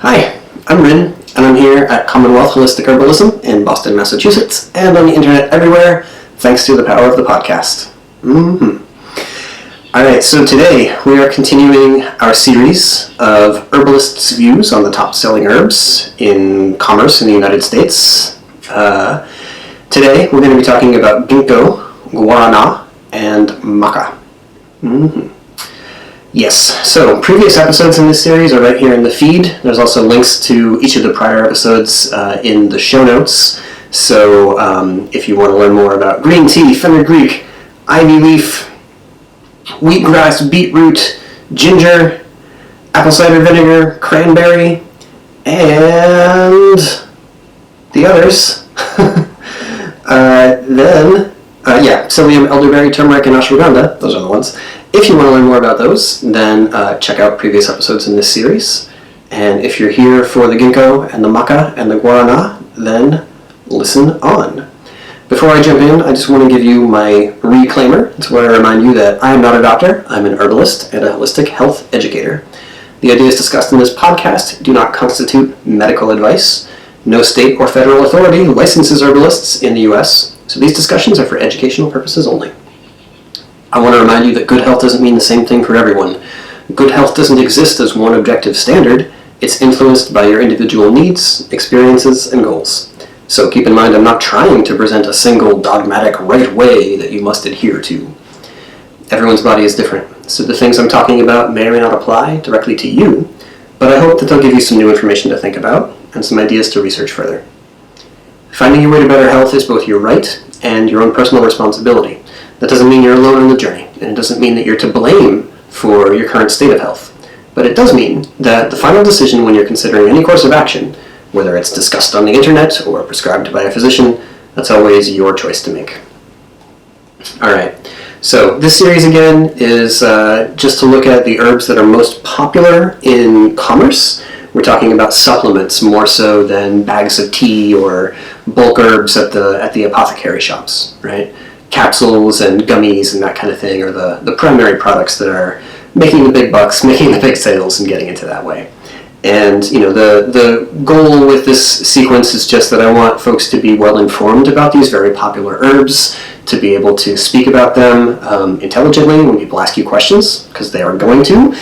Hi, I'm Rin, and I'm here at Commonwealth Holistic Herbalism in Boston, Massachusetts, and on the internet everywhere, thanks to the power of the podcast. Alright, so today we are continuing our series of herbalists' views on the top-selling herbs in commerce in the United States. Today we're going to be talking about Ginkgo, Guarana, and Maca. Yes, so previous episodes in this series are right here in the feed. There's also links to each of the prior episodes in the show notes. So if you want to learn more about green tea, fenugreek, ivy leaf, wheatgrass, beetroot, ginger, apple cider vinegar, cranberry, and the others, psyllium, elderberry, turmeric, and ashwagandha, those are the ones. If you want to learn more about those, then check out previous episodes in this series. And if you're here for the Ginkgo and the Maca and the Guarana, then listen on. Before I jump in, I just want to give you my reclaimer. It's where I remind you that I am not a doctor. I'm an herbalist and a holistic health educator. The ideas discussed in this podcast do not constitute medical advice. No state or federal authority licenses herbalists in the U.S., so these discussions are for educational purposes only. I want to remind you that good health doesn't mean the same thing for everyone. Good health doesn't exist as one objective standard. It's influenced by your individual needs, experiences, and goals. So keep in mind, I'm not trying to present a single dogmatic right way that you must adhere to. Everyone's body is different, so the things I'm talking about may or may not apply directly to you, but I hope that they'll give you some new information to think about and some ideas to research further. Finding your way to better health is both your right and your own personal responsibility. That doesn't mean you're alone on the journey, and it doesn't mean that you're to blame for your current state of health. But it does mean that the final decision when you're considering any course of action, whether it's discussed on the internet or prescribed by a physician, that's always your choice to make. Alright, so this series again is just to look at the herbs that are most popular in commerce. We're talking about supplements more so than bags of tea or bulk herbs at the apothecary shops, right? Capsules and gummies and that kind of thing are the primary products that are making the big bucks, making the big sales, and getting into that way. And the goal with this sequence is just that I want folks to be well informed about these very popular herbs, to be able to speak about them intelligently when people ask you questions, because they are going to.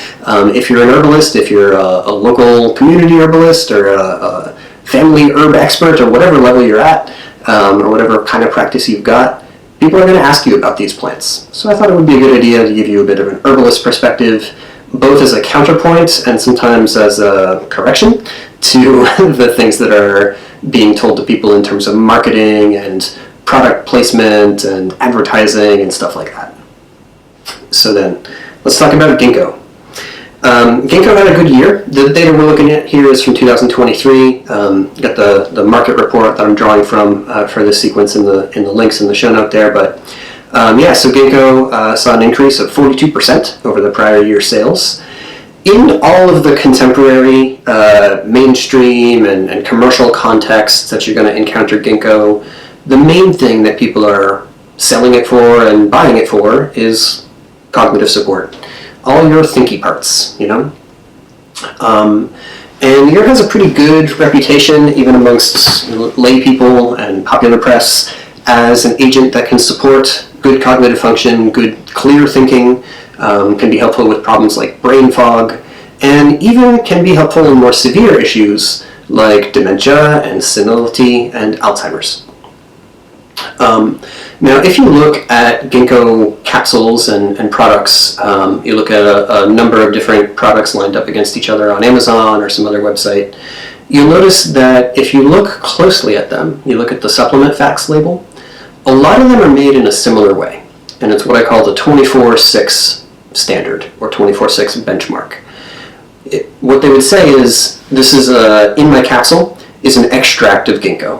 If you're an herbalist, if you're a local community herbalist or a family herb expert or whatever level you're at, or whatever kind of practice you've got, people are going to ask you about these plants. So I thought it would be a good idea to give you a bit of an herbalist perspective, both as a counterpoint and sometimes as a correction to the things that are being told to people in terms of marketing and product placement and advertising and stuff like that. So then, let's talk about Ginkgo. Ginkgo had a good year. The data we're looking at here is from 2023. Got the market report that I'm drawing from for this sequence in the links in the show note there. But so Ginkgo saw an increase of 42% over the prior year sales. In all of the contemporary mainstream and commercial contexts that you're going to encounter Ginkgo, the main thing that people are selling it for and buying it for is cognitive support. All your thinky parts, And Europe has a pretty good reputation, even amongst lay people and popular press, as an agent that can support good cognitive function, good clear thinking, can be helpful with problems like brain fog, and even can be helpful in more severe issues like dementia and senility and Alzheimer's. Now, if you look at Ginkgo capsules and products, you look at a number of different products lined up against each other on Amazon or some other website, you'll notice that if you look closely at them, you look at the supplement facts label, a lot of them are made in a similar way, and it's what I call the 24/6 standard or 24/6 benchmark. What they would say is, this is in my capsule is an extract of Ginkgo.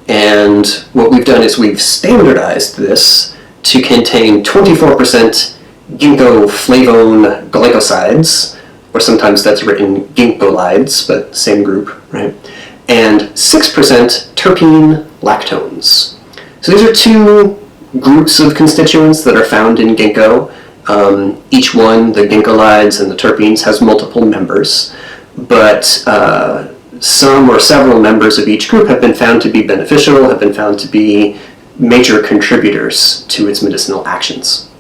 And what we've done is we've standardized this to contain 24% Ginkgo flavone glycosides, or sometimes that's written ginkgolides, but same group, right? And 6% terpene lactones. So these are two groups of constituents that are found in Ginkgo. Each one, the ginkgolides and the terpenes, has multiple members. but some or several members of each group have been found to be beneficial, have been found to be major contributors to its medicinal actions.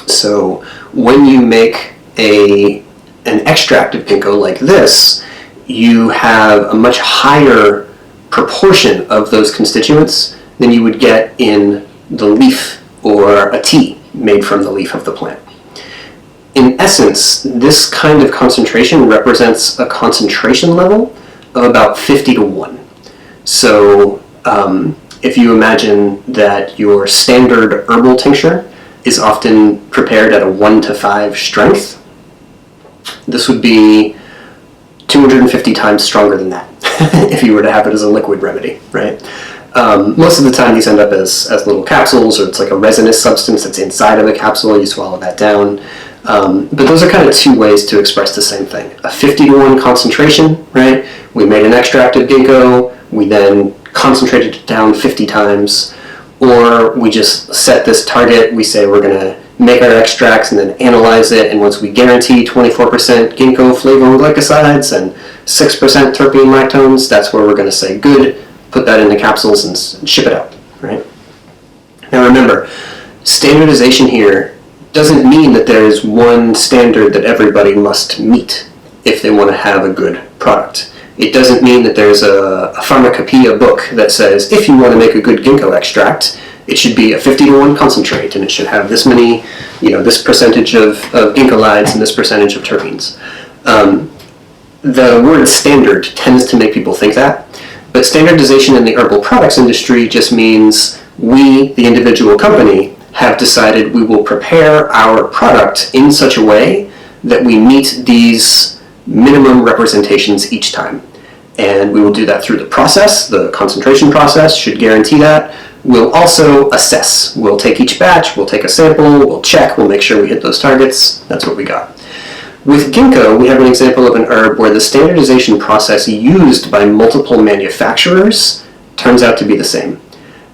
So when you make an extract of ginkgo like this, you have a much higher proportion of those constituents than you would get in the leaf or a tea made from the leaf of the plant. In essence, this kind of concentration represents a concentration level of about 50 to 1. So if you imagine that your standard herbal tincture is often prepared at a 1 to 5 strength, this would be 250 times stronger than that if you were to have it as a liquid remedy, right? Most of the time these end up as little capsules, or it's like a resinous substance that's inside of a capsule, you swallow that down. But those are kind of two ways to express the same thing. A 50 to 1 concentration, right? We made an extract of ginkgo, we then concentrated it down 50 times, or we just set this target, we say we're going to make our extracts and then analyze it, and once we guarantee 24% ginkgo flavoglycosides and 6% terpene lactones, that's where we're going to say good, put that into capsules and ship it out, right? Now remember, standardization here doesn't mean that there is one standard that everybody must meet if they want to have a good product. It doesn't mean that there's a pharmacopoeia book that says if you want to make a good ginkgo extract, it should be a 50 to 1 concentrate and it should have this many, this percentage of ginkgolides and this percentage of terpenes. The word standard tends to make people think that, but standardization in the herbal products industry just means we, the individual company, have decided we will prepare our product in such a way that we meet these minimum representations each time. And we will do that through the process. The concentration process should guarantee that. We'll also assess. We'll take each batch, we'll take a sample, we'll check, we'll make sure we hit those targets. That's what we got. With ginkgo, we have an example of an herb where the standardization process used by multiple manufacturers turns out to be the same.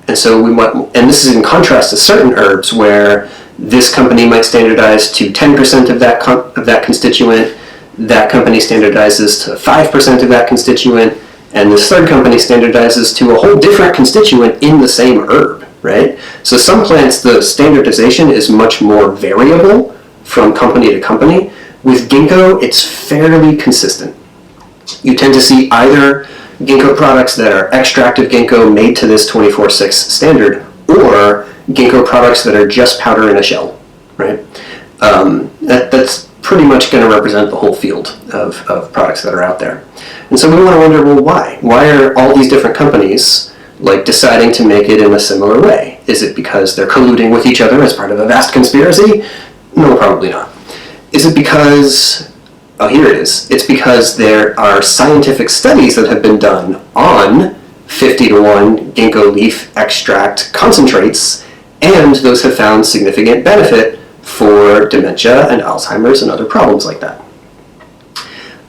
And so and this is in contrast to certain herbs where this company might standardize to 10% of that constituent, that company standardizes to 5% of that constituent, and this third company standardizes to a whole different constituent in the same herb, right? So some plants, the standardization is much more variable from company to company. With ginkgo, it's fairly consistent. You tend to see either ginkgo products that are extract of ginkgo made to this 24/6 standard, or ginkgo products that are just powder in a shell, right? That's pretty much going to represent the whole field of products that are out there. And so we want to wonder, well, why? Why are all these different companies deciding to make it in a similar way? Is it because they're colluding with each other as part of a vast conspiracy? No, probably not. Is it because, oh, here it is. It's because there are scientific studies that have been done on 50 to 1 ginkgo leaf extract concentrates, and those have found significant benefit for dementia and Alzheimer's and other problems like that.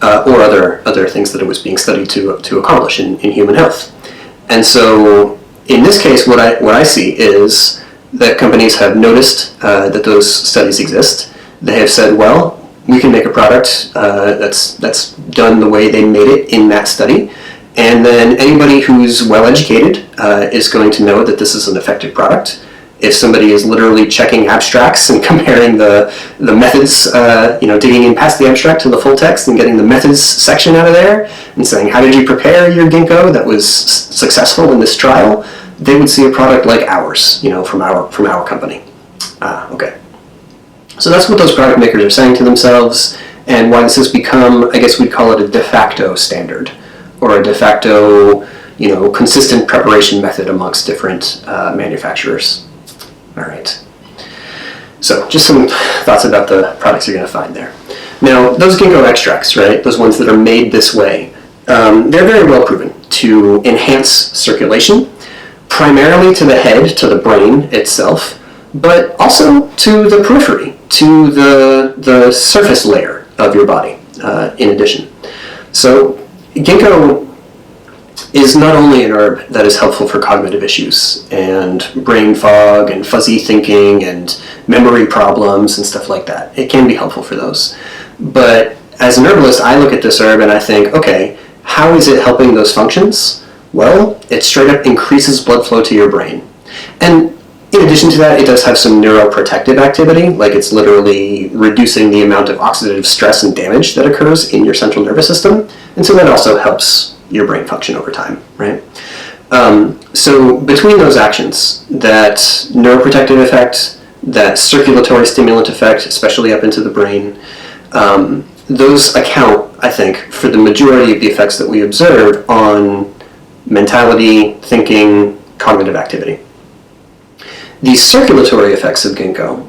Or other things that it was being studied to accomplish in human health. And so in this case, what I see is that companies have noticed that those studies exist. They have said, well, we can make a product that's done the way they made it in that study, and then anybody who's well educated is going to know that this is an effective product. If somebody is literally checking abstracts and comparing the methods, digging in past the abstract to the full text and getting the methods section out of there and saying, how did you prepare your ginkgo that was successful in this trial, they would see a product like ours, from our company. Okay. So that's what those product makers are saying to themselves, and why this has become, I guess we'd call it a de facto standard, or a de facto, consistent preparation method amongst different manufacturers. All right. So just some thoughts about the products you're going to find there. Now, those ginkgo extracts, right, those ones that are made this way, they're very well proven to enhance circulation, primarily to the head, to the brain itself, but also to the periphery, to the surface layer of your body, in addition. So ginkgo is not only an herb that is helpful for cognitive issues and brain fog and fuzzy thinking and memory problems and stuff like that. It can be helpful for those. But as an herbalist, I look at this herb and I think, okay, how is it helping those functions? Well, it straight up increases blood flow to your brain. And in addition to that, it does have some neuroprotective activity, like it's literally reducing the amount of oxidative stress and damage that occurs in your central nervous system. And so that also helps your brain function over time, right? So between those actions, that neuroprotective effect, that circulatory stimulant effect, especially up into the brain, those account, I think, for the majority of the effects that we observe on mentality, thinking, cognitive activity. The circulatory effects of ginkgo,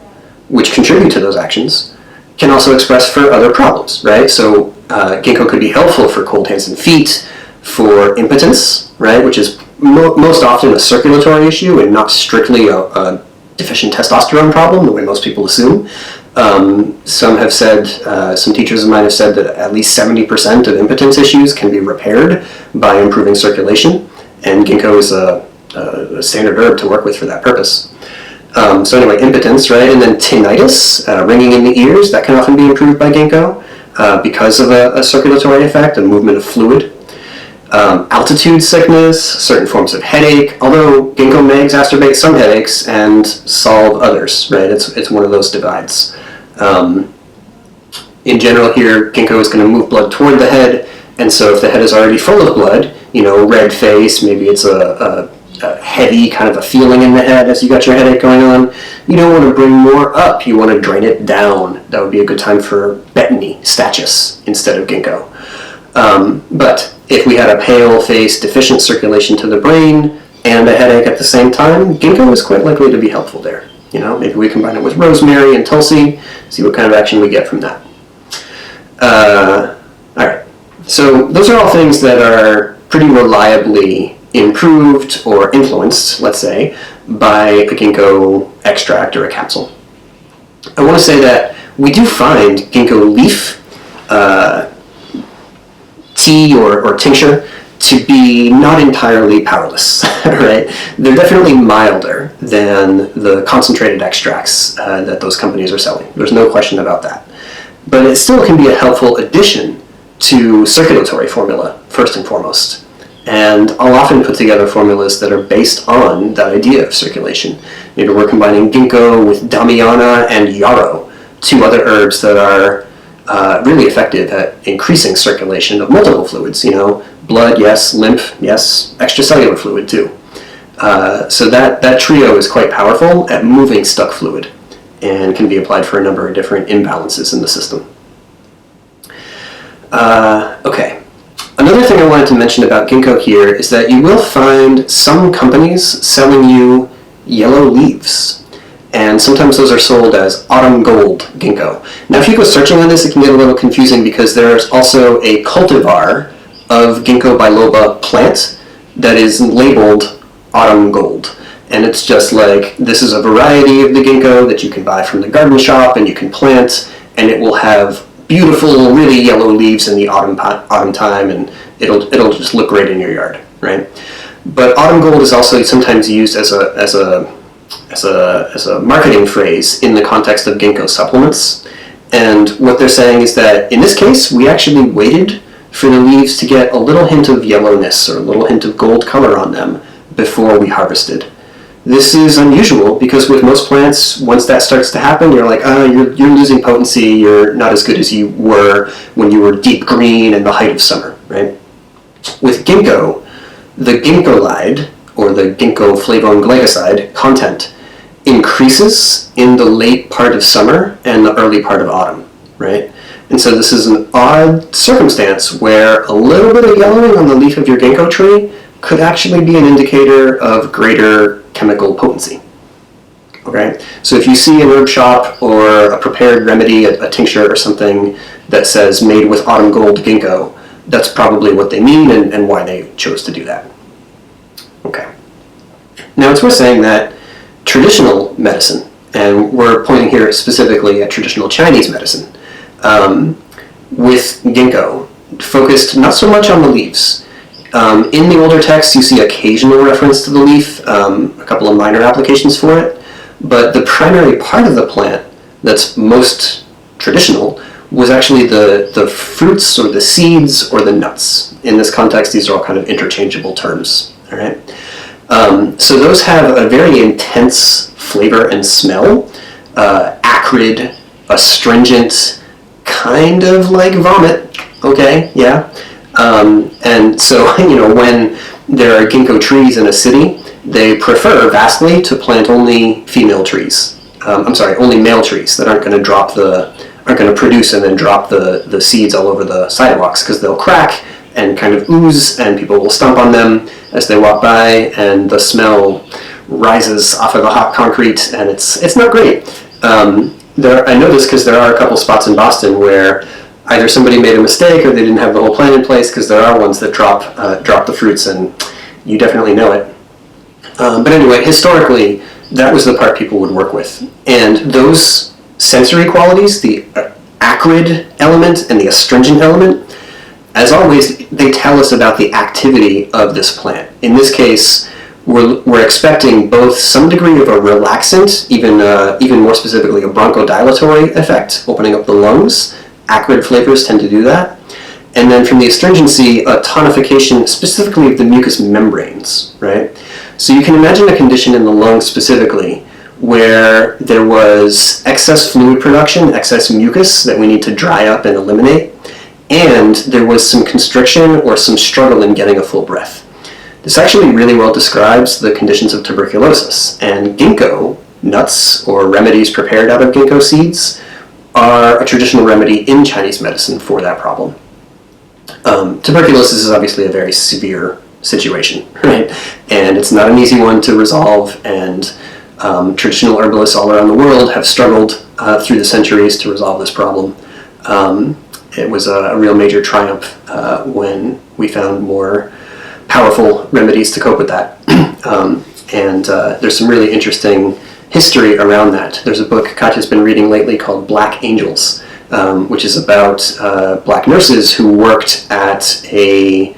which contribute to those actions, can also express for other problems, right? So ginkgo could be helpful for cold hands and feet, for impotence, right, which is most often a circulatory issue and not strictly a deficient testosterone problem, the way most people assume. Some have said, some teachers of mine have said that at least 70% of impotence issues can be repaired by improving circulation, and ginkgo is a standard herb to work with for that purpose. So anyway, impotence, right, and then tinnitus, ringing in the ears, that can often be improved by ginkgo because of a circulatory effect, a movement of fluid. Altitude sickness, certain forms of headache, although ginkgo may exacerbate some headaches and solve others, right? It's one of those divides. In general here, ginkgo is going to move blood toward the head, and so if the head is already full of blood, red face, maybe it's a heavy kind of a feeling in the head as you got your headache going on, you don't want to bring more up, you want to drain it down. That would be a good time for betony, stachys, instead of ginkgo. But if we had a pale face, deficient circulation to the brain, and a headache at the same time, ginkgo is quite likely to be helpful there. Maybe we combine it with rosemary and tulsi, see what kind of action we get from that. All right, so those are all things that are pretty reliably improved or influenced, let's say, by a ginkgo extract or a capsule. I want to say that we do find ginkgo leaf tea or tincture to be not entirely powerless, right? They're definitely milder than the concentrated extracts that those companies are selling. There's no question about that. But it still can be a helpful addition to circulatory formula, first and foremost. And I'll often put together formulas that are based on that idea of circulation. Maybe we're combining ginkgo with damiana and yarrow, two other herbs that are really effective at increasing circulation of multiple fluids, blood, yes, lymph, yes, extracellular fluid too. So that trio is quite powerful at moving stuck fluid and can be applied for a number of different imbalances in the system. Okay. Another thing I wanted to mention about ginkgo here is that you will find some companies selling you yellow leaves. And sometimes those are sold as autumn gold ginkgo. Now if you go searching on this, it can get a little confusing because there's also a cultivar of Ginkgo biloba plant that is labeled autumn gold. And it's just like, this is a variety of the ginkgo that you can buy from the garden shop and you can plant, and it will have beautiful, really yellow leaves in the autumn time, and it'll just look great in your yard, right? But autumn gold is also sometimes used as a marketing phrase in the context of ginkgo supplements. And what they're saying is that in this case, we actually waited for the leaves to get a little hint of yellowness or a little hint of gold color on them before we harvested. This is unusual because with most plants, once that starts to happen, you're like, you're losing potency, you're not as good as you were when you were deep green in the height of summer, right? With ginkgo, the ginkgolide, or the ginkgo flavone glycoside content, increases in the late part of summer and the early part of autumn, right? And so this is an odd circumstance where a little bit of yellowing on the leaf of your ginkgo tree could actually be an indicator of greater chemical potency. Okay? So if you see an herb shop or a prepared remedy, a tincture or something that says made with autumn gold ginkgo, that's probably what they mean and why they chose to do that. Okay. Now it's worth saying that traditional medicine, and we're pointing here specifically at traditional Chinese medicine, with ginkgo, focused not so much on the leaves. In the older texts, you see occasional reference to the leaf, a couple of minor applications for it, but the primary part of the plant that's most traditional was actually the fruits or the seeds or the nuts. In this context, these are all kind of interchangeable terms. All right. So those have a very intense flavor and smell, acrid, astringent, kind of like vomit. Okay, yeah. And so, when there are ginkgo trees in a city, they prefer vastly to plant only female trees. Only male trees that aren't going to produce and then drop the seeds all over the sidewalks, because they'll crack and kind of ooze, and people will stomp on them as they walk by, and the smell rises off of the hot concrete, and it's not great. I know this because there are a couple spots in Boston where either somebody made a mistake or they didn't have the whole plan in place, because there are ones that drop the fruits, and you definitely know it. But anyway, historically, that was the part people would work with. And those sensory qualities, the acrid element and the astringent element, as always, they tell us about the activity of this plant. In this case, we're expecting both some degree of a relaxant, even more specifically a bronchodilatory effect, opening up the lungs. Acrid flavors tend to do that. And then from the astringency, a tonification specifically of the mucous membranes, right? So you can imagine a condition in the lungs specifically where there was excess fluid production, excess mucus that we need to dry up and eliminate, and there was some constriction or some struggle in getting a full breath. This actually really well describes the conditions of tuberculosis, and ginkgo nuts, or remedies prepared out of ginkgo seeds, are a traditional remedy in Chinese medicine for that problem. Tuberculosis is obviously a very severe situation, right? And it's not an easy one to resolve, and traditional herbalists all around the world have struggled through the centuries to resolve this problem. It was a real major triumph when we found more powerful remedies to cope with that. And there's some really interesting history around that. There's a book Katja's been reading lately called Black Angels, which is about black nurses who worked at a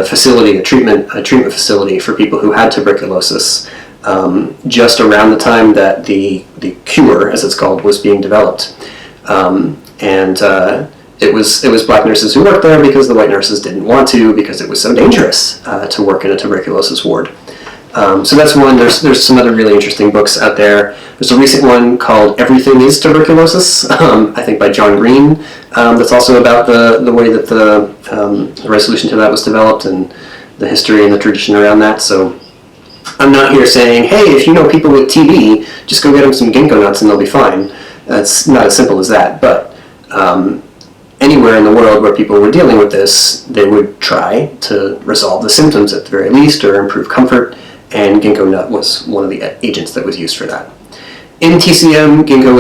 facility, a treatment facility for people who had tuberculosis, just around the time that the cure, as it's called, was being developed. It was black nurses who worked there because the white nurses didn't want to, because it was so dangerous to work in a tuberculosis ward. So that's one. There's some other really interesting books out there. There's a recent one called Everything is Tuberculosis, I think by John Green, that's also about the way that the resolution to that was developed and the history and the tradition around that. So I'm not here saying, hey, if you know people with TB, just go get them some ginkgo nuts and they'll be fine. It's not as simple as that, but anywhere in the world where people were dealing with this, they would try to resolve the symptoms at the very least, or improve comfort, and ginkgo nut was one of the agents that was used for that. In TCM, ginkgo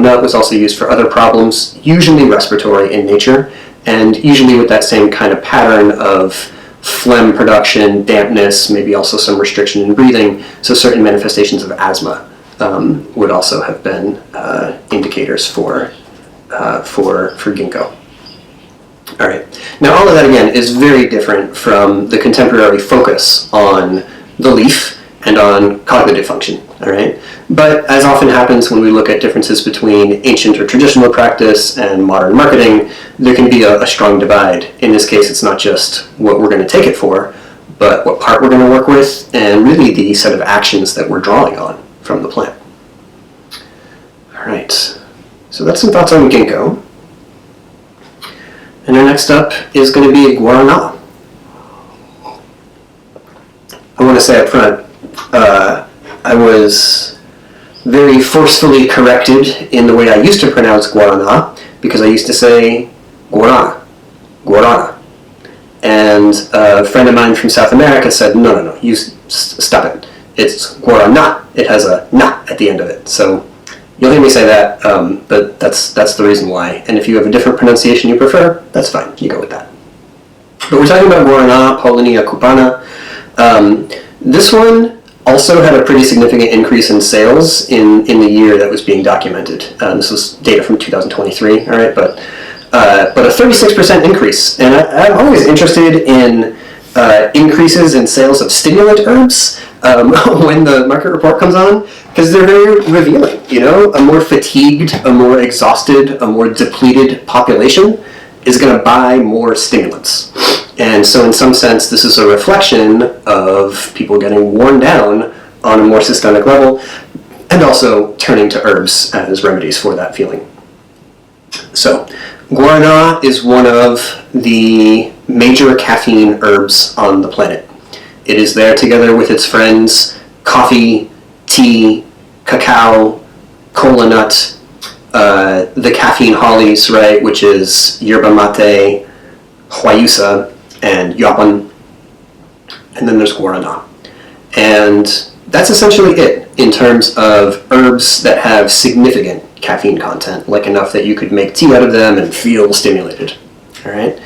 nut was also used for other problems, usually respiratory in nature, and usually with that same kind of pattern of phlegm production, dampness, maybe also some restriction in breathing, so certain manifestations of asthma would also have been indicators for ginkgo. All right. Now, all of that, again, is very different from the contemporary focus on the leaf and on cognitive function, all right? But as often happens when we look at differences between ancient or traditional practice and modern marketing, there can be a strong divide. In this case, it's not just what we're going to take it for, but what part we're going to work with, and really the set of actions that we're drawing on from the plant. All right. So that's some thoughts on ginkgo. And our next up is going to be guarana. I want to say up front, I was very forcefully corrected in the way I used to pronounce guarana, because I used to say guarana. And a friend of mine from South America said, no, you stop it. It's guarana. It has a na at the end of it. So you'll hear me say that, but that's the reason why. And if you have a different pronunciation you prefer, that's fine. You go with that. But we're talking about Guarana, Paullinia cupana. This one also had a pretty significant increase in sales in the year that was being documented. This was data from 2023, all right, but a 36% increase. And I'm always interested in increases in sales of stimulant herbs when the market report comes on, because they're very revealing. A more fatigued, a more exhausted, a more depleted population is going to buy more stimulants. And so in some sense, this is a reflection of people getting worn down on a more systemic level, and also turning to herbs as remedies for that feeling. So, Guarana is one of the major caffeine herbs on the planet. It is there together with its friends coffee, tea, cacao, cola nut, the caffeine hollies, right, which is yerba mate, huayusa, and yapan, and then there's guarana. And that's essentially it in terms of herbs that have significant caffeine content, like enough that you could make tea out of them and feel stimulated. All right.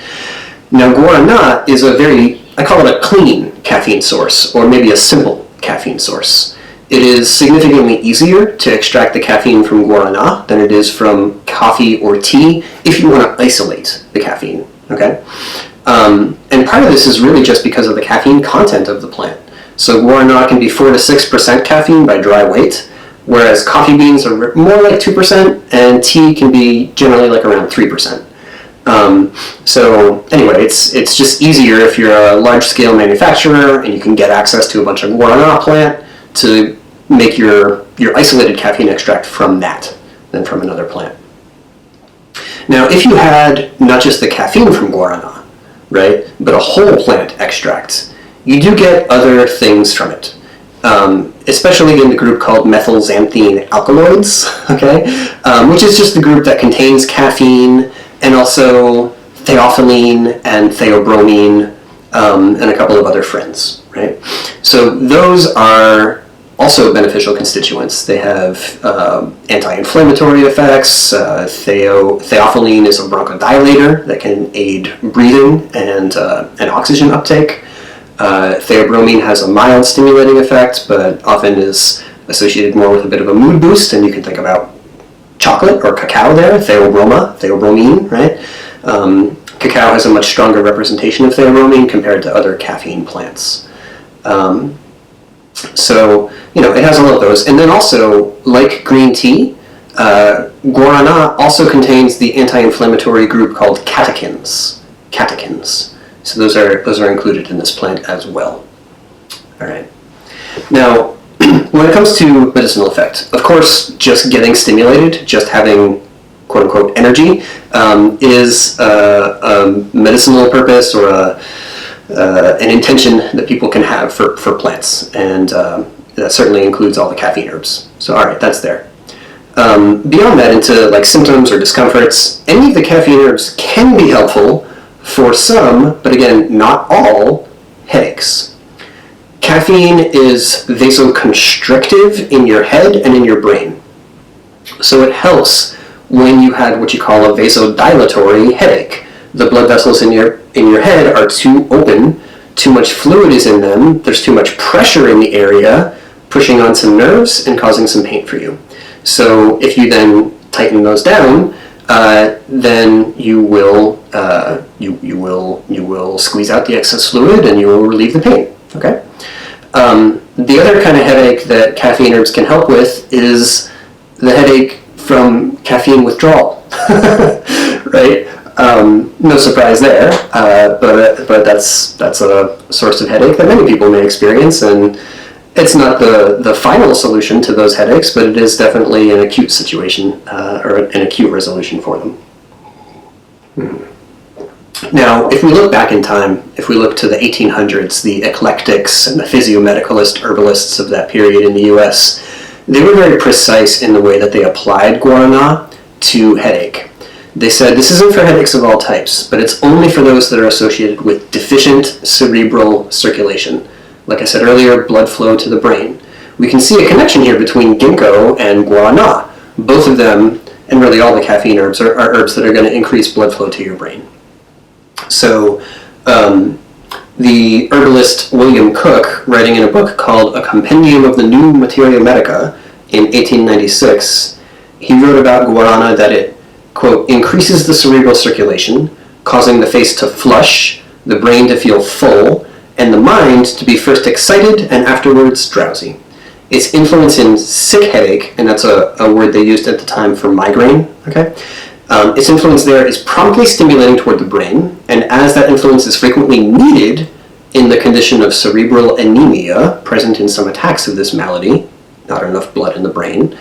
Now, guarana is I call it a clean caffeine source, or maybe a simple caffeine source. It is significantly easier to extract the caffeine from guarana than it is from coffee or tea if you want to isolate the caffeine. Okay. And part of this is really just because of the caffeine content of the plant. So guarana can be 4 to 6% caffeine by dry weight, whereas coffee beans are more like 2%, and tea can be generally like around 3%. So anyway, it's just easier if you're a large-scale manufacturer and you can get access to a bunch of guarana plant to make your isolated caffeine extract from that than from another plant. Now, if you had not just the caffeine from guarana, right, but a whole plant extract, you do get other things from it, especially in the group called methylxanthine alkaloids, okay, which is just the group that contains caffeine and also theophylline and theobromine and a couple of other friends, right? So those are also beneficial constituents. They have anti-inflammatory effects. Theophylline is a bronchodilator that can aid breathing and oxygen uptake. Theobromine has a mild stimulating effect, but often is associated more with a bit of a mood boost, and you can think about chocolate or cacao there, theobromine, right? Cacao has a much stronger representation of theobromine compared to other caffeine plants. So, it has all of those. And then also, like green tea, guarana also contains the anti-inflammatory group called catechins. So those are included in this plant as well. All right. Now, when it comes to medicinal effect, of course, just getting stimulated, just having quote-unquote energy, is a medicinal purpose or an intention that people can have for plants, and that certainly includes all the caffeine herbs. So all right, that's there. Beyond that, into like symptoms or discomforts, any of the caffeine herbs can be helpful for some, but again, not all, headaches. Caffeine is vasoconstrictive in your head and in your brain. So it helps when you had what you call a vasodilatory headache. The blood vessels in your head are too open, too much fluid is in them, there's too much pressure in the area, pushing on some nerves and causing some pain for you. So if you then tighten those down, then you will squeeze out the excess fluid and you will relieve the pain. Okay. The other kind of headache that caffeine herbs can help with is the headache from caffeine withdrawal, right? No surprise there, but that's a source of headache that many people may experience, and it's not the final solution to those headaches, but it is definitely an acute situation or an acute resolution for them. Now, if we look back in time, if we look to the 1800s, the eclectics and the physiomedicalist herbalists of that period in the US, they were very precise in the way that they applied guarana to headache. They said, this isn't for headaches of all types, but it's only for those that are associated with deficient cerebral circulation. Like I said earlier, blood flow to the brain. We can see a connection here between ginkgo and guarana. Both of them, and really all the caffeine herbs, are herbs that are going to increase blood flow to your brain. So the herbalist William Cook, writing in a book called A Compendium of the New Materia Medica in 1896, he wrote about guarana that it, quote, increases the cerebral circulation, causing the face to flush, the brain to feel full, and the mind to be first excited and afterwards drowsy. Its influence in sick headache, and that's a word they used at the time for migraine, okay? Its influence there is promptly stimulating toward the brain, and as that influence is frequently needed in the condition of cerebral anemia, present in some attacks of this malady, not enough blood in the brain,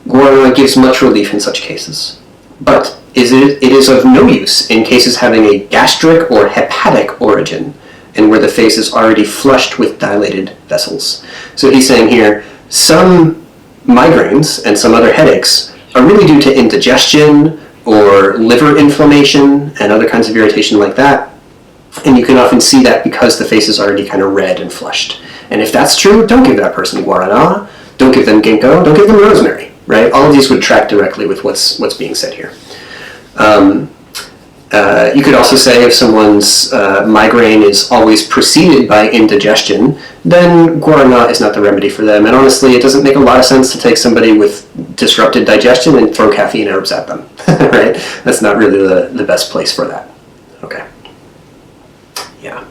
guarana gives much relief in such cases. But it is of no use in cases having a gastric or hepatic origin, and where the face is already flushed with dilated vessels. So he's saying here, some migraines and some other headaches are really due to indigestion or liver inflammation and other kinds of irritation like that. And you can often see that because the face is already kind of red and flushed. And if that's true, don't give that person guarana, don't give them ginkgo, don't give them rosemary, right? All of these would track directly with what's being said here. You could also say if someone's migraine is always preceded by indigestion, then guarana is not the remedy for them. And honestly, it doesn't make a lot of sense to take somebody with disrupted digestion and throw caffeine herbs at them, right? That's not really the best place for that. Okay. Yeah.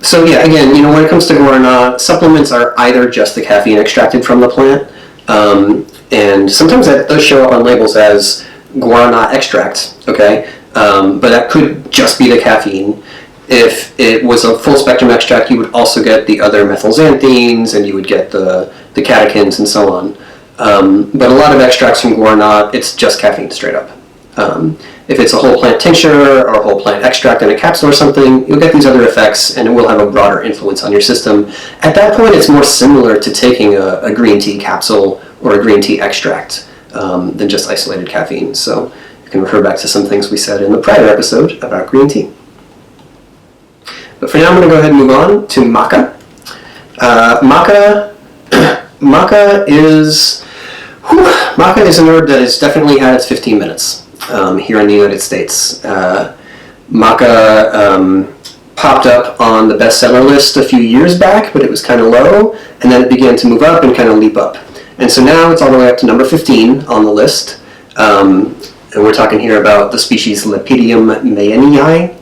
So yeah, again, when it comes to guarana, supplements are either just the caffeine extracted from the plant, and sometimes that does show up on labels as guarana extract, okay? But that could just be the caffeine. If it was a full spectrum extract, you would also get the other methylxanthines, and you would get the catechins and so on. But a lot of extracts from guarana, it's just caffeine straight up. If it's a whole plant tincture or a whole plant extract in a capsule or something, you'll get these other effects, and it will have a broader influence on your system. At that point, it's more similar to taking a green tea capsule or a green tea extract than just isolated caffeine. So you can refer back to some things we said in the prior episode about green tea. But for now, I'm going to go ahead and move on to maca. Maca is an herb that has definitely had its 15 minutes here in the United States. Maca popped up on the bestseller list a few years back, but it was kind of low, and then it began to move up and kind of leap up. And so now it's all the way up to number 15 on the list. And we're talking here about the species Lepidium mayennii.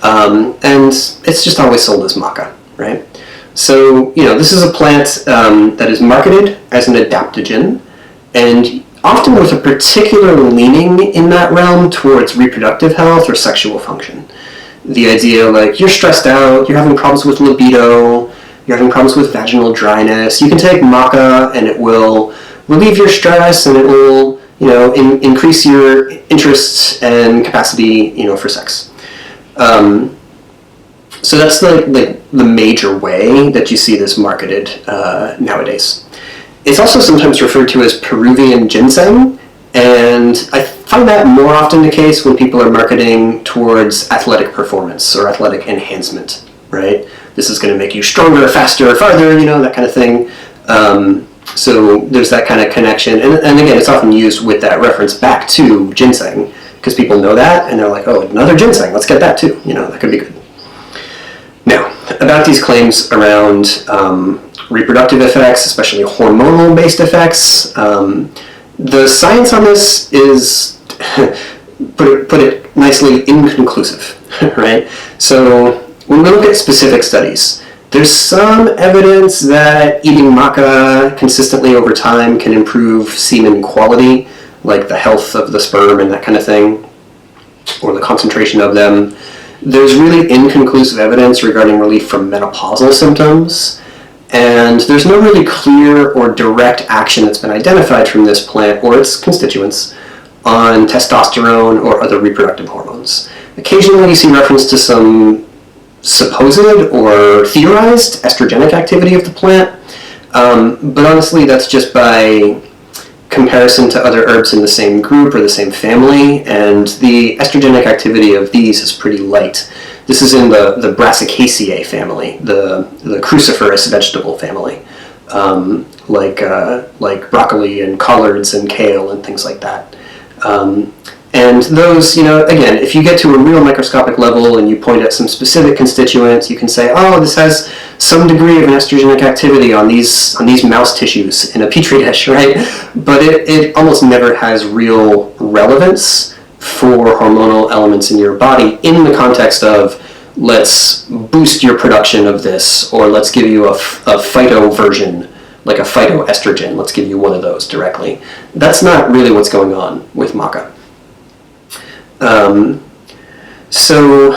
And it's just always sold as maca, right? So, this is a plant that is marketed as an adaptogen, and often with a particular leaning in that realm towards reproductive health or sexual function. The idea, like, you're stressed out, you're having problems with libido, you're having problems with vaginal dryness, you can take maca and it will relieve your stress, and it will, increase your interests and capacity, for sex. So that's the major way that you see this marketed nowadays. It's also sometimes referred to as Peruvian ginseng, and I find that more often the case when people are marketing towards athletic performance or athletic enhancement, right? This is going to make you stronger, faster, farther, that kind of thing. So there's that kind of connection, and again, it's often used with that reference back to ginseng, because people know that, and they're like, oh, another ginseng, let's get that too, that could be good. Now, about these claims around reproductive effects, especially hormonal-based effects, the science on this is, put it nicely, inconclusive, right? So when we look at specific studies, there's some evidence that eating maca consistently over time can improve semen quality, like the health of the sperm and that kind of thing, or the concentration of them. There's really inconclusive evidence regarding relief from menopausal symptoms, and there's no really clear or direct action that's been identified from this plant or its constituents on testosterone or other reproductive hormones. Occasionally you see reference to some supposed or theorized estrogenic activity of the plant, but honestly that's just by comparison to other herbs in the same group or the same family, and the estrogenic activity of these is pretty light. This is in the Brassicaceae family, the cruciferous vegetable family, like broccoli and collards and kale and things like that. And those, again, if you get to a real microscopic level and you point at some specific constituents, you can say, oh, this has some degree of an estrogenic activity on these mouse tissues in a petri dish, right? But it almost never has real relevance for hormonal elements in your body in the context of let's boost your production of this, or let's give you a phyto version, like a phytoestrogen, let's give you one of those directly. That's not really what's going on with maca. So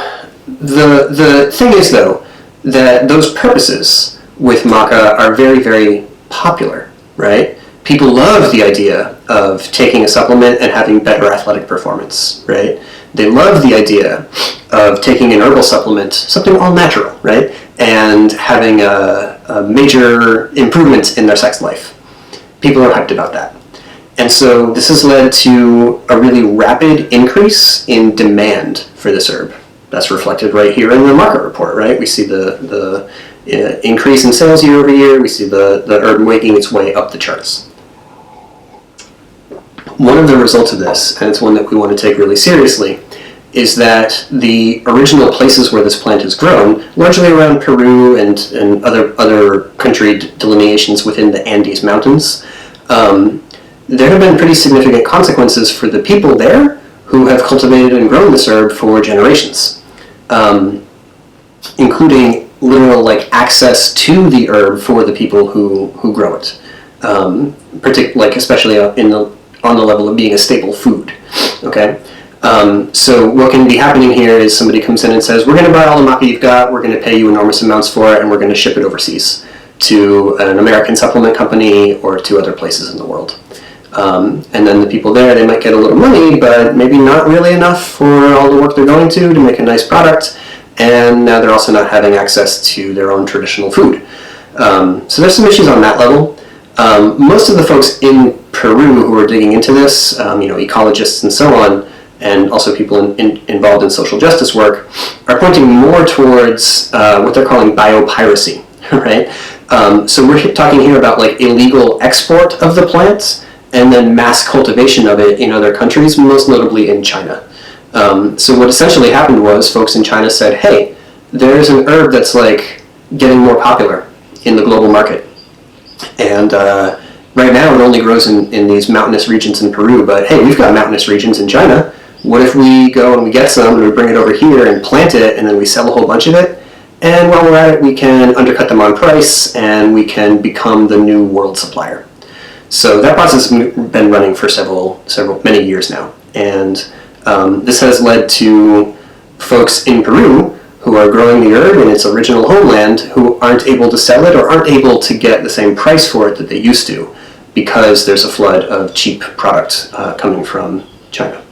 the thing is, though, that those purposes with maca are very, very popular, right? People love the idea of taking a supplement and having better athletic performance, right? They love the idea of taking an herbal supplement, something all natural, right? And having a major improvement in their sex life. People are hyped about that. And so this has led to a really rapid increase in demand for this herb. That's reflected right here in the market report, right? We see the increase in sales year over year. We see the herb making its way up the charts. One of the results of this, and it's one that we want to take really seriously, is that the original places where this plant is grown, largely around Peru and other country delineations within the Andes Mountains, there have been pretty significant consequences for the people there who have cultivated and grown this herb for generations, including literal access to the herb for the people who grow it, especially on the level of being a staple food. Okay. So what can be happening here is somebody comes in and says, we're going to buy all the maca you've got, we're going to pay you enormous amounts for it, and we're going to ship it overseas to an American supplement company or to other places in the world. And then the people there, they might get a little money, but maybe not really enough for all the work they're going to make a nice product, and now they're also not having access to their own traditional food. So there's some issues on that level. Most of the folks in Peru who are digging into this, ecologists and so on, and also people involved in social justice work, are pointing more towards what they're calling biopiracy, right? So we're talking here about illegal export of the plant and then mass cultivation of it in other countries, most notably in China. So what essentially happened was folks in China said, hey, there's an herb that's getting more popular in the global market. And right now it only grows in these mountainous regions in Peru, but hey, we've got mountainous regions in China. What if we go and we get some and we bring it over here and plant it and then we sell a whole bunch of it? And while we're at it, we can undercut them on price and we can become the new world supplier. So that process has been running for many years now. And this has led to folks in Peru who are growing the herb in its original homeland who aren't able to sell it or aren't able to get the same price for it that they used to because there's a flood of cheap product coming from China.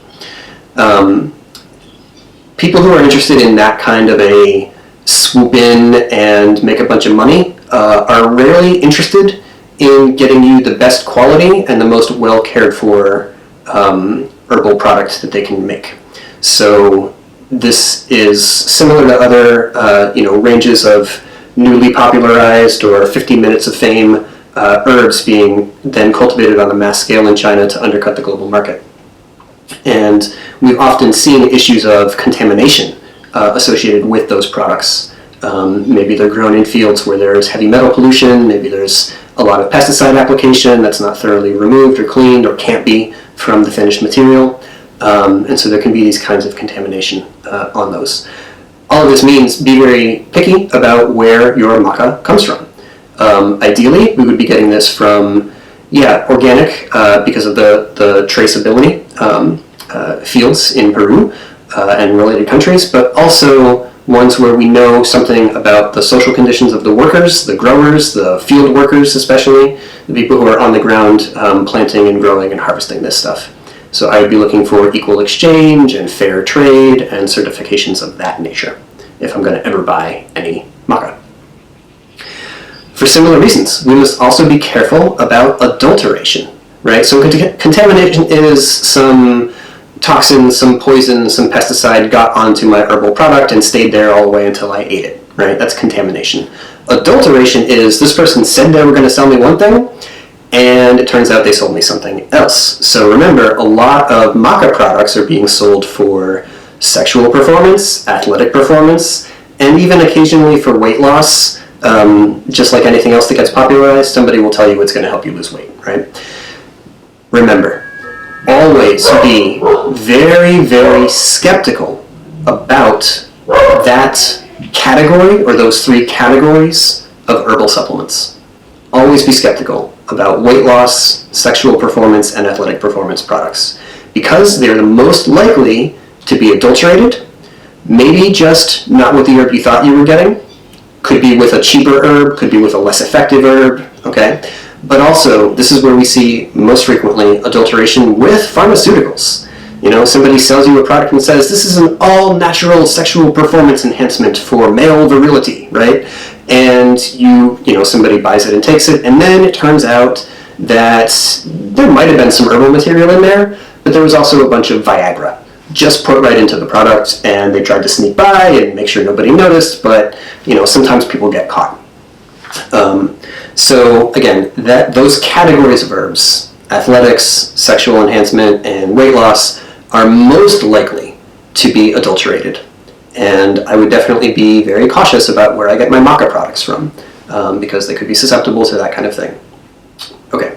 People who are interested in that kind of a swoop in and make a bunch of money are rarely interested in getting you the best quality and the most well cared for herbal product that they can make. So this is similar to other ranges of newly popularized or 50 minutes of fame herbs being then cultivated on a mass scale in China to undercut the global market. And we've often seen issues of contamination associated with those products. Maybe they're grown in fields where there's heavy metal pollution, maybe there's a lot of pesticide application that's not thoroughly removed or cleaned or can't be from the finished material. And so there can be these kinds of contamination on those. All of this means be very picky about where your maca comes from. Ideally, we would be getting this from, organic because of the traceability fields in Peru and related countries, but also ones where we know something about the social conditions of the workers, the growers, the field workers especially, the people who are on the ground planting and growing and harvesting this stuff. So I would be looking for equal exchange and fair trade and certifications of that nature if I'm going to ever buy any maca. For similar reasons, we must also be careful about adulteration, right? So contamination is some toxin, some poison, some pesticide got onto my herbal product and stayed there all the way until I ate it, right? That's contamination. Adulteration is this person said they were going to sell me one thing, and it turns out they sold me something else. So remember, a lot of maca products are being sold for sexual performance, athletic performance, and even occasionally for weight loss. Just like anything else that gets popularized, somebody will tell you it's going to help you lose weight, right? Remember, always be very, very skeptical about that category, or those 3 categories of herbal supplements. Always be skeptical about weight loss, sexual performance, and athletic performance products, because they're the most likely to be adulterated, maybe just not with the herb you thought you were getting, could be with a cheaper herb, could be with a less effective herb, okay? But also, this is where we see most frequently adulteration with pharmaceuticals. You know, somebody sells you a product and says, this is an all-natural sexual performance enhancement for male virility, right? And somebody buys it and takes it, and then it turns out that there might have been some herbal material in there, but there was also a bunch of Viagra just put right into the product, and they tried to sneak by and make sure nobody noticed, but sometimes people get caught. So again, those categories of herbs, athletics, sexual enhancement, and weight loss, are most likely to be adulterated. And I would definitely be very cautious about where I get my Maca products from, because they could be susceptible to that kind of thing. Okay.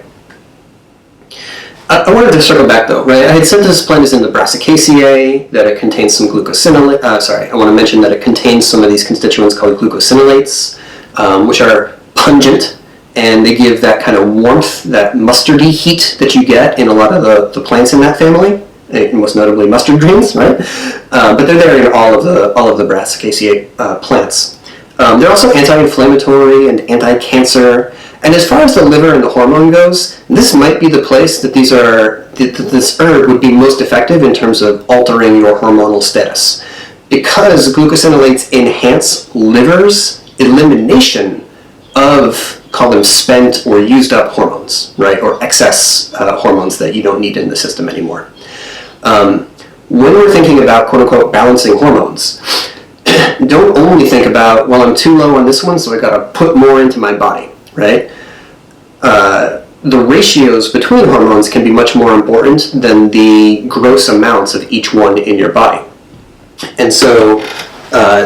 I wanted to circle back though, right? I had said this plant is in the Brassicaceae, that it contains some glucosinolate. I want to mention that it contains some of these constituents called glucosinolates, which are pungent, and they give that kind of warmth, that mustardy heat that you get in a lot of the plants in that family, most notably mustard greens, right? But they're there in all of the Brassicaceae plants. They're also anti-inflammatory and anti-cancer. And as far as the liver and the hormone goes, this might be the place that this herb would be most effective in terms of altering your hormonal status, because glucosinolates enhance liver's elimination of, call them spent or used up hormones, right, or excess hormones that you don't need in the system anymore. When we're thinking about quote-unquote balancing hormones, don't only think about, well, I'm too low on this one, so I got to put more into my body, right? The ratios between hormones can be much more important than the gross amounts of each one in your body. And so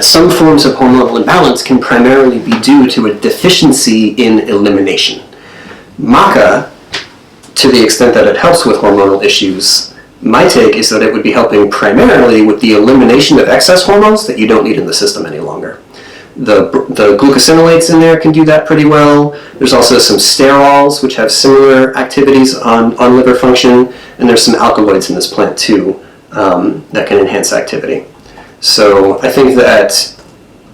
some forms of hormonal imbalance can primarily be due to a deficiency in elimination. Maca, to the extent that it helps with hormonal issues, my take is that it would be helping primarily with the elimination of excess hormones that you don't need in the system any longer. The glucosinolates in there can do that pretty well. There's also some sterols, which have similar activities on liver function, and there's some alkaloids in this plant too that can enhance activity. So I think that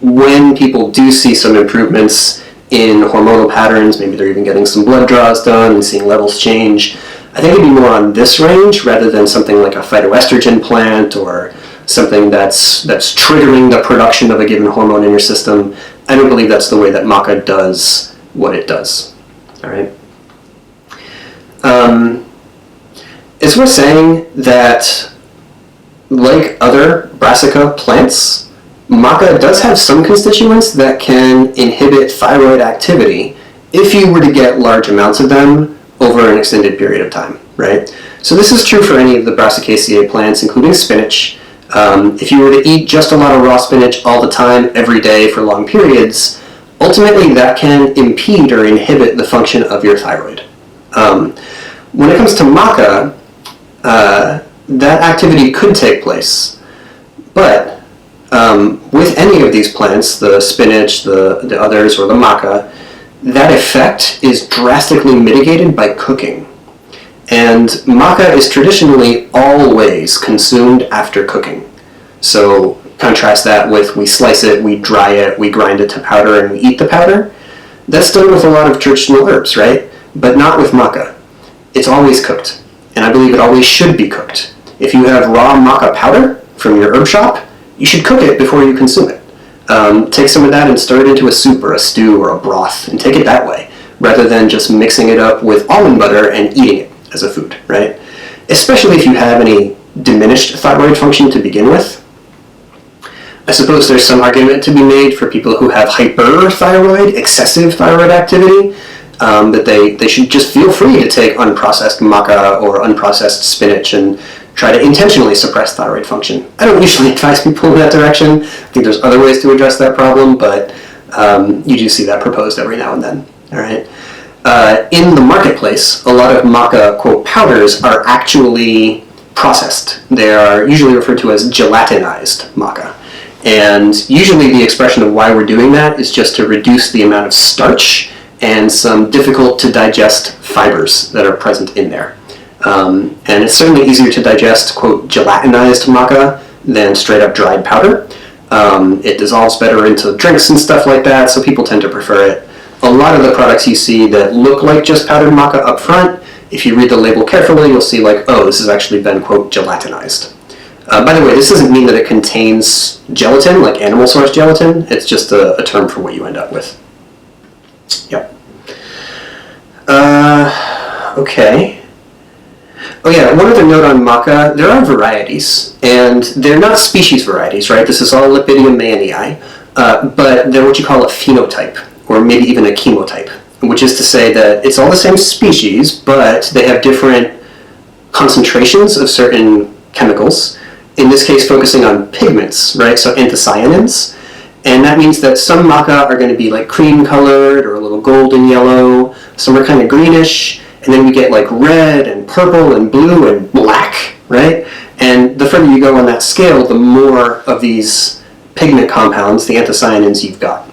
when people do see some improvements in hormonal patterns, maybe they're even getting some blood draws done and seeing levels change, I think it'd be more on this range rather than something like a phytoestrogen plant or something that's triggering the production of a given hormone in your system. I don't believe that's the way that Maca does what it does. All right. It's worth saying that, like other brassica plants, Maca does have some constituents that can inhibit thyroid activity if you were to get large amounts of them over an extended period of time, right? So this is true for any of the Brassicaceae plants, including spinach. If you were to eat just a lot of raw spinach all the time, every day for long periods, ultimately that can impede or inhibit the function of your thyroid. When it comes to Maca, that activity could take place, but with any of these plants, the spinach, the others, or the Maca, that effect is drastically mitigated by cooking. And Maca is traditionally always consumed after cooking. So contrast that with we slice it, we dry it, we grind it to powder, and we eat the powder. That's done with a lot of traditional herbs, right? But not with Maca. It's always cooked, and I believe it always should be cooked. If you have raw Maca powder from your herb shop, you should cook it before you consume it. Take some of that and stir it into a soup or a stew or a broth, and take it that way, rather than just mixing it up with almond butter and eating it as a food, right? Especially if you have any diminished thyroid function to begin with. I suppose there's some argument to be made for people who have hyperthyroid, excessive thyroid activity, that they should just feel free to take unprocessed Maca or unprocessed spinach and try to intentionally suppress thyroid function. I don't usually advise people in that direction. I think there's other ways to address that problem, but you do see that proposed every now and then, all right? In the marketplace, a lot of Maca, quote, powders are actually processed. They are usually referred to as gelatinized Maca. And usually the expression of why we're doing that is just to reduce the amount of starch and some difficult to digest fibers that are present in there. And it's certainly easier to digest, quote, gelatinized maca than straight up dried powder. It dissolves better into drinks and stuff like that, so people tend to prefer it. A lot of the products you see that look like just powdered maca up front, if you read the label carefully, you'll see like, oh, this has actually been, quote, gelatinized. By the way, this doesn't mean that it contains gelatin, like animal source gelatin. It's just a term for what you end up with. Yep. Okay. Oh yeah, one other note on maca, there are varieties, and they're not species varieties, right? This is all Lepidium mayanii, but they're what you call a phenotype, or maybe even a chemotype, which is to say that it's all the same species, but they have different concentrations of certain chemicals, in this case focusing on pigments, right? So anthocyanins. And that means that some maca are going to be like cream colored or a little golden yellow, some are kind of greenish, and then we get like red and purple and blue and black, right? And the further you go on that scale, the more of these pigment compounds, the anthocyanins, you've got.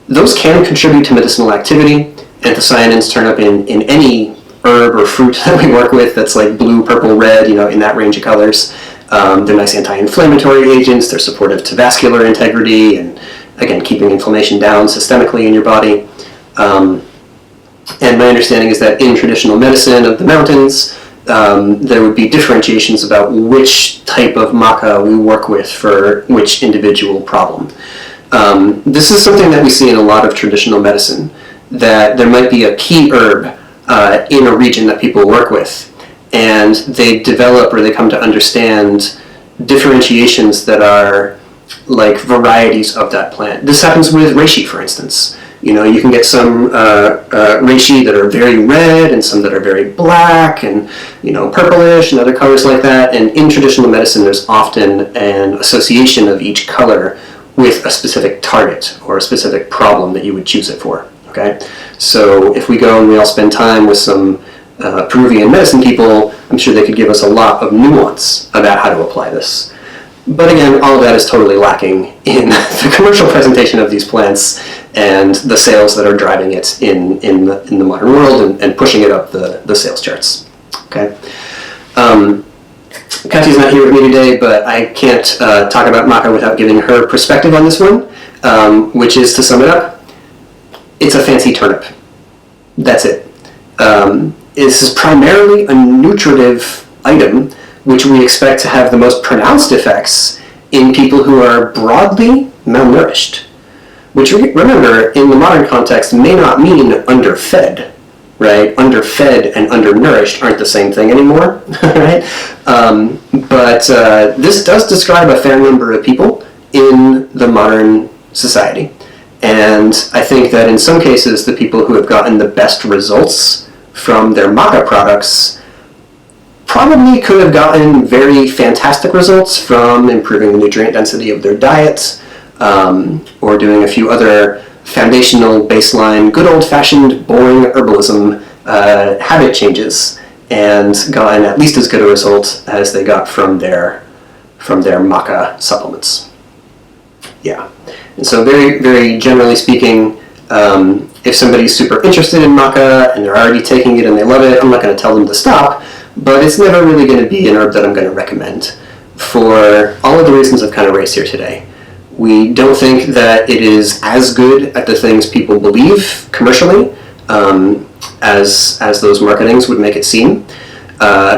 Those can contribute to medicinal activity. Anthocyanins turn up in any herb or fruit that we work with that's like blue, purple, red, in that range of colors. They're nice anti-inflammatory agents, they're supportive to vascular integrity, and again, keeping inflammation down systemically in your body. And my understanding is that in traditional medicine of the mountains, there would be differentiations about which type of maca we work with for which individual problem. This is something that we see in a lot of traditional medicine, that there might be a key herb in a region that people work with, and they develop or they come to understand differentiations that are like varieties of that plant. This happens with reishi, for instance. You can get some reishi that are very red and some that are very black and, purplish and other colors like that. And in traditional medicine, there's often an association of each color with a specific target or a specific problem that you would choose it for, okay? So if we go and we all spend time with some Peruvian medicine people, I'm sure they could give us a lot of nuance about how to apply this. But again, all of that is totally lacking in the commercial presentation of these plants and the sales that are driving it in the modern world and pushing it up the sales charts. Okay. Katja's not here with me today, but I can't talk about maca without giving her perspective on this one, which is, to sum it up, it's a fancy turnip. That's it. This is primarily a nutritive item, which we expect to have the most pronounced effects in people who are broadly malnourished, which, remember, in the modern context may not mean underfed, right? Underfed and undernourished aren't the same thing anymore, right? But this does describe a fair number of people in the modern society. And I think that in some cases, the people who have gotten the best results from their maca products probably could have gotten very fantastic results from improving the nutrient density of their diet, or doing a few other foundational, baseline, good old-fashioned, boring herbalism habit changes, and gotten at least as good a result as they got from their maca supplements. Yeah. And so very, very generally speaking, if somebody's super interested in maca and they're already taking it and they love it, I'm not going to tell them to stop, but it's never really going to be an herb that I'm going to recommend for all of the reasons I've kind of raised here today. We don't think that it is as good at the things people believe commercially as those marketings would make it seem,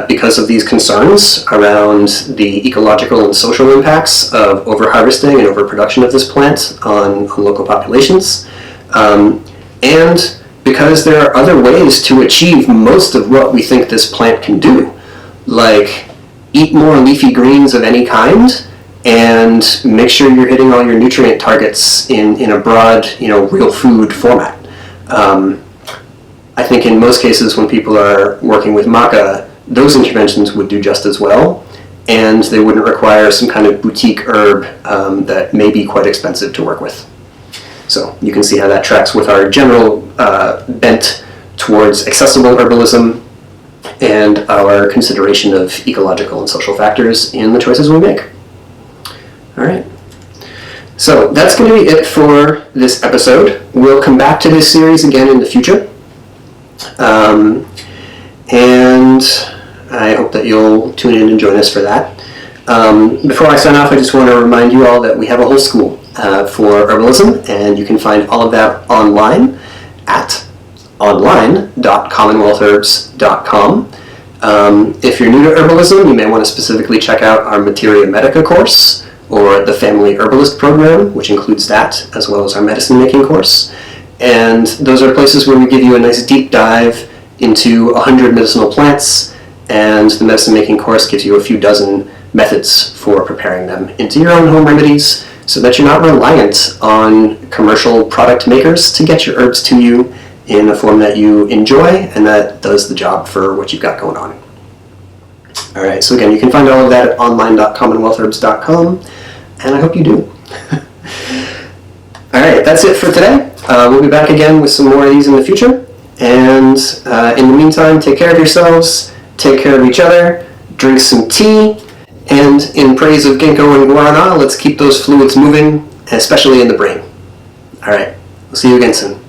because of these concerns around the ecological and social impacts of overharvesting and overproduction of this plant on local populations, and because there are other ways to achieve most of what we think this plant can do, like eat more leafy greens of any kind and make sure you're hitting all your nutrient targets in a broad, real food format. I think in most cases when people are working with maca, those interventions would do just as well, and they wouldn't require some kind of boutique herb that may be quite expensive to work with. So you can see how that tracks with our general bent towards accessible herbalism and our consideration of ecological and social factors in the choices we make. All right. So that's going to be it for this episode. We'll come back to this series again in the future. And I hope that you'll tune in and join us for that. Before I sign off, I just want to remind you all that we have a whole school for herbalism, and you can find all of that online at online.commonwealthherbs.com. If you're new to herbalism, you may want to specifically check out our Materia Medica course or the Family Herbalist program, which includes that, as well as our medicine making course. And those are places where we give you a nice deep dive into 100 medicinal plants, and the medicine making course gives you a few dozen methods for preparing them into your own home remedies, so that you're not reliant on commercial product makers to get your herbs to you in a form that you enjoy and that does the job for what you've got going on. All right, so again, you can find all of that at online.commonwealthherbs.com, and I hope you do. All right, that's it for today. We'll be back again with some more of these in the future, and in the meantime, take care of yourselves, take care of each other, drink some tea, and in praise of Ginkgo and Guarana, let's keep those fluids moving, especially in the brain. All right, we'll see you again soon.